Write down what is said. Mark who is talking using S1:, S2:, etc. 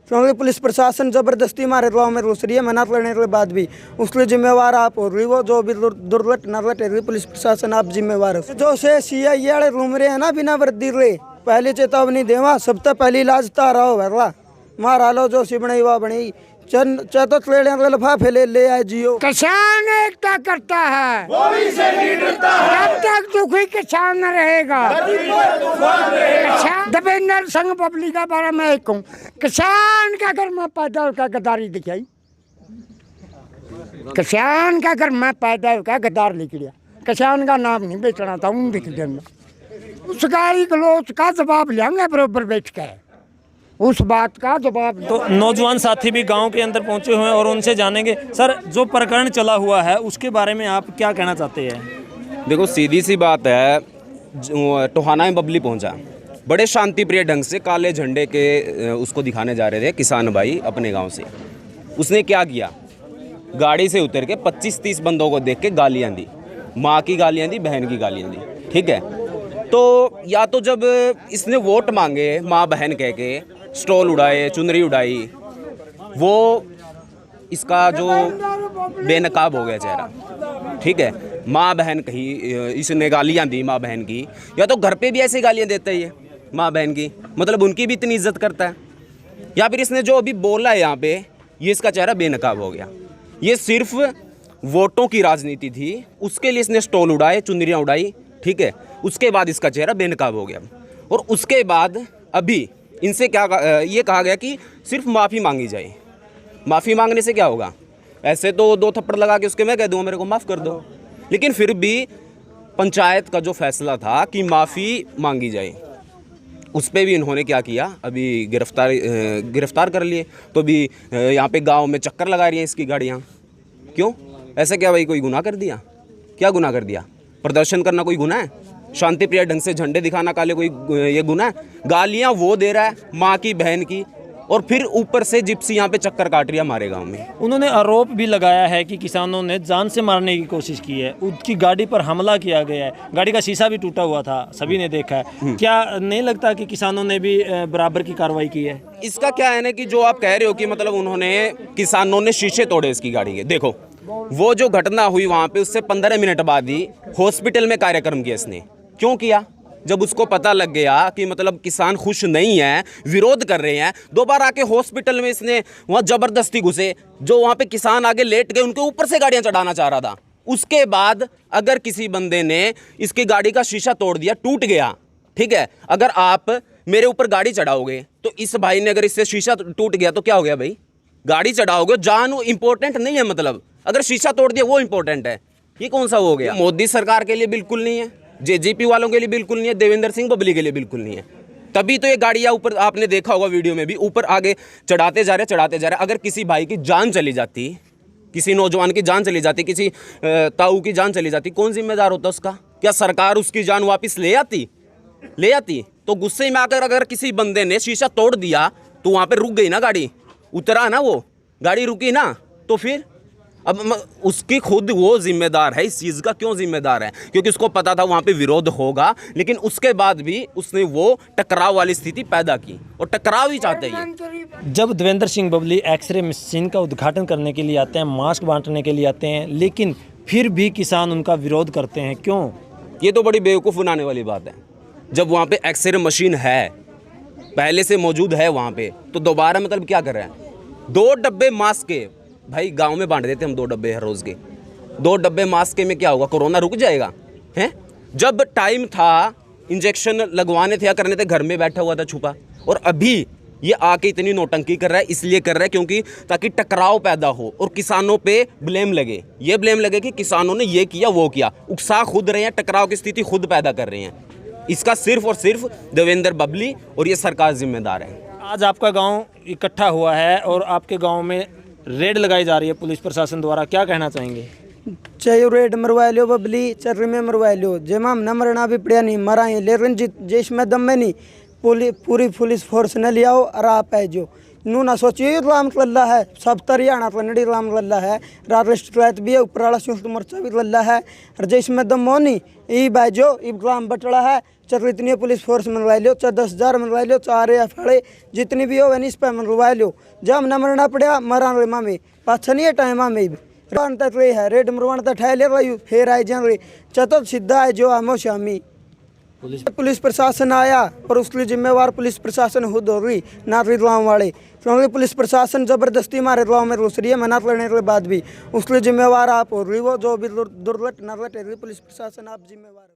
S1: क्योंकि पुलिस प्रशासन ज़बरदस्ती मारे गाँव में घुस रही है, मना करने के बाद भी उसके जिम्मेवार आप हो रही, वो जो भी दुर्लट नर्लट है पुलिस प्रशासन आप जिम्मेवार हो। जो से CI वाले घूम रहे हैं ना बिना वर्दी रे, पहली चेतावनी देवा, सब तो पहली इलाज तारा हो भरला मारा लो जो सी बनाई वह बनी चतुर्थ ले लफाफे ले आए जियो।
S2: किसान एकता करता है, से नहीं डरता है। जब तक दुखी किसान न रहेगा, देवेंद्र सिंह बबली का बारे में एक कहूँ, किसान का घर में पैदा होकर गद्दारी दिखाई, किसान का घर में पैदा होकर गद्दार लिख लिया, किसान का नाम नहीं बेचना था उन लिख देना, उस गाली गलोच का जवाब लेंगे बरोबर बैठ के, उस बात का जवाब।
S3: तो नौजवान साथी भी गांव के अंदर पहुंचे हुए हैं और उनसे जानेंगे। सर, जो प्रकरण चला हुआ है उसके बारे में आप क्या कहना चाहते हैं?
S4: देखो, सीधी सी बात है, टोहाना में बबली पहुंचा, बड़े शांति प्रिय ढंग से काले झंडे के उसको दिखाने जा रहे थे किसान भाई अपने गांव से। उसने क्या किया, गाड़ी से उतर के 25-30 बंदों को देख के गालियाँ दी, माँ की गालियाँ दी, बहन की गालियाँ दी। ठीक है, तो या तो जब इसने वोट मांगे माँ बहन कह के स्टॉल उड़ाए, चुनरी उड़ाई, वो इसका जो बेनकाब हो गया चेहरा। ठीक है, माँ बहन कही, इसने गालियाँ दी माँ बहन की, या तो घर पे भी ऐसी गालियाँ देता है ये माँ बहन की, मतलब उनकी भी इतनी इज्जत करता है, या फिर इसने जो अभी बोला है यहाँ पे, ये इसका चेहरा बेनकाब हो गया। ये सिर्फ वोटों की राजनीति थी, उसके लिए इसने स्टॉल उड़ाए, चुनरियाँ उड़ाई। ठीक है, उसके बाद इसका चेहरा बेनकाब हो गया, और उसके बाद अभी इनसे क्या ये कहा गया कि सिर्फ माफ़ी मांगी जाए। माफ़ी मांगने से क्या होगा? ऐसे तो 2 थप्पड़ लगा के उसके मैं कह दूँ मेरे को माफ़ कर दो, लेकिन फिर भी पंचायत का जो फैसला था कि माफ़ी मांगी जाए, उस पर भी इन्होंने क्या किया, अभी गिरफ्तार कर लिए। तो अभी यहाँ पे गांव में चक्कर लगा रही हैं इसकी गाड़ियाँ। क्यों? ऐसा क्या भाई कोई गुनाह कर दिया? क्या गुनाह कर दिया? प्रदर्शन करना कोई गुनाह है? शांति प्रिय ढंग से झंडे दिखाना काले कोई ये गुनाह है? गालियाँ वो दे रहा है माँ की बहन की, और फिर ऊपर से जिप्सी यहाँ पे चक्कर काट रही है हमारे गांव में।
S3: उन्होंने आरोप भी लगाया है कि किसानों ने जान से मारने की कोशिश की है, उनकी गाड़ी पर हमला किया गया है, गाड़ी का शीशा भी टूटा हुआ था, सभी ने देखा है। क्या नहीं लगता कि किसानों ने भी बराबर की कार्रवाई की है?
S4: इसका क्या है ना कि जो आप कह रहे हो कि मतलब उन्होंने, किसानों ने शीशे तोड़े इसकी गाड़ी के, देखो वो जो घटना हुई वहाँ पे, उससे 15 मिनट बाद ही हॉस्पिटल में कार्यक्रम किया इसने। क्यों किया? जब उसको पता लग गया कि मतलब किसान खुश नहीं है, विरोध कर रहे हैं, दोबारा आके हॉस्पिटल में इसने वहाँ ज़बरदस्ती घुसे, जो वहाँ पे किसान आगे लेट गए उनके ऊपर से गाड़ियाँ चढ़ाना चाह रहा था। उसके बाद अगर किसी बंदे ने इसकी गाड़ी का शीशा तोड़ दिया, टूट गया, ठीक है, अगर आप मेरे ऊपर गाड़ी चढ़ाओगे तो इस भाई ने अगर इससे शीशा टूट गया तो क्या हो गया भाई? गाड़ी चढ़ाओगे, जान इंपॉर्टेंट नहीं है, मतलब अगर शीशा तोड़ दिया वो इंपॉर्टेंट है। ये कौन सा हो गया? मोदी सरकार के लिए बिल्कुल नहीं है, जेजेपी वालों के लिए बिल्कुल नहीं है, देवेंद्र सिंह बबली के लिए बिल्कुल नहीं है। तभी तो ये गाड़ियाँ ऊपर, आपने देखा होगा वीडियो में भी, ऊपर आगे चढ़ाते जा रहे। अगर किसी भाई की जान चली जाती, किसी नौजवान की जान चली जाती, किसी ताऊ की जान चली जाती, कौन जिम्मेदार होता उसका? क्या सरकार उसकी जान वापस ले आती? तो गुस्से में आकर अगर किसी बंदे ने शीशा तोड़ दिया तो वहाँ पे रुक गई ना गाड़ी, उतरा ना वो, गाड़ी रुकी ना, तो फिर अब उसकी खुद वो जिम्मेदार है इस चीज़ का। क्यों जिम्मेदार है? क्योंकि उसको पता था वहाँ पे विरोध होगा, लेकिन उसके बाद भी उसने वो टकराव वाली स्थिति पैदा की, और टकराव ही चाहते हैं।
S3: जब देवेंद्र सिंह बबली एक्सरे मशीन का उद्घाटन करने के लिए आते हैं, मास्क बांटने के लिए आते हैं, लेकिन फिर भी किसान उनका विरोध करते हैं, क्यों?
S4: ये तो बड़ी बेवकूफ़ बनाने वाली बात है। जब वहाँ पे एक्सरे मशीन है, पहले से मौजूद है वहाँ पे, तो दोबारा मतलब क्या कर रहे हैं? 2 डब्बे मास्क के भाई गांव में बांट देते हम, 2 डब्बे हर रोज़ के। 2 डब्बे मास्क के में क्या होगा? कोरोना रुक जाएगा? हैं? जब टाइम था, इंजेक्शन लगवाने थे या करने थे, घर में बैठा हुआ था छुपा, और अभी ये आके इतनी नौटंकी कर रहा है। इसलिए कर रहा है क्योंकि ताकि टकराव पैदा हो और किसानों पे ब्लेम लगे। ये ब्लेम लगे कि किसानों ने ये किया वो किया, उकसा खुद रहे हैं, टकराव की स्थिति खुद पैदा कर रहे हैं। इसका सिर्फ और सिर्फ देवेंद्र बबली और ये सरकार जिम्मेदार है।
S3: आज आपका गांव इकट्ठा हुआ है और आपके गांव में रेड लगाई जा रही है पुलिस प्रशासन द्वारा, क्या कहना चाहेंगे?
S1: चाहे रेड मरवा लो बबली, चर्री में मरवा लो, जेमा न मरना भी पड़िया नहीं मराए, लेकिन जिस में दम में नहीं, पूरी पुलिस फोर्स न ले आओ और आप है जो नू ना सोचिए लामत लल्ला है सब हरियाणा लनड़ी लामत लल्ला है रात लिस्ट भी है ऊपर वाला संयुक्त मोर्चा भी लल्ला है और जैसे में दमोनी ई बाजो ई लाम बटड़ा है चल इतनी पुलिस फोर्स मनवा लो चाहे 10,000 मनवा लो 4 या फाड़े जितनी भी हो वह इस पर मनवा लो जब न मरना पड़ा मरा मामे पाछा नहीं है टाइम मामे भी तक है रेड मरवान तक ठह ले फिर आए जान चतो सीधा है जो आमो शामी पुलिस प्रशासन आया पर उसके लिए जिम्मेवार पुलिस प्रशासन खुद हो गई नाथ गाँव वाले क्योंकि पुलिस प्रशासन ज़बरदस्ती मारे गाँव में घुस रही है मनात लेने के बाद भी उसके लिए जिम्मेवार आप हो रही वो जो भी दुर्घटना घटेगी पुलिस प्रशासन आप जिम्मेवार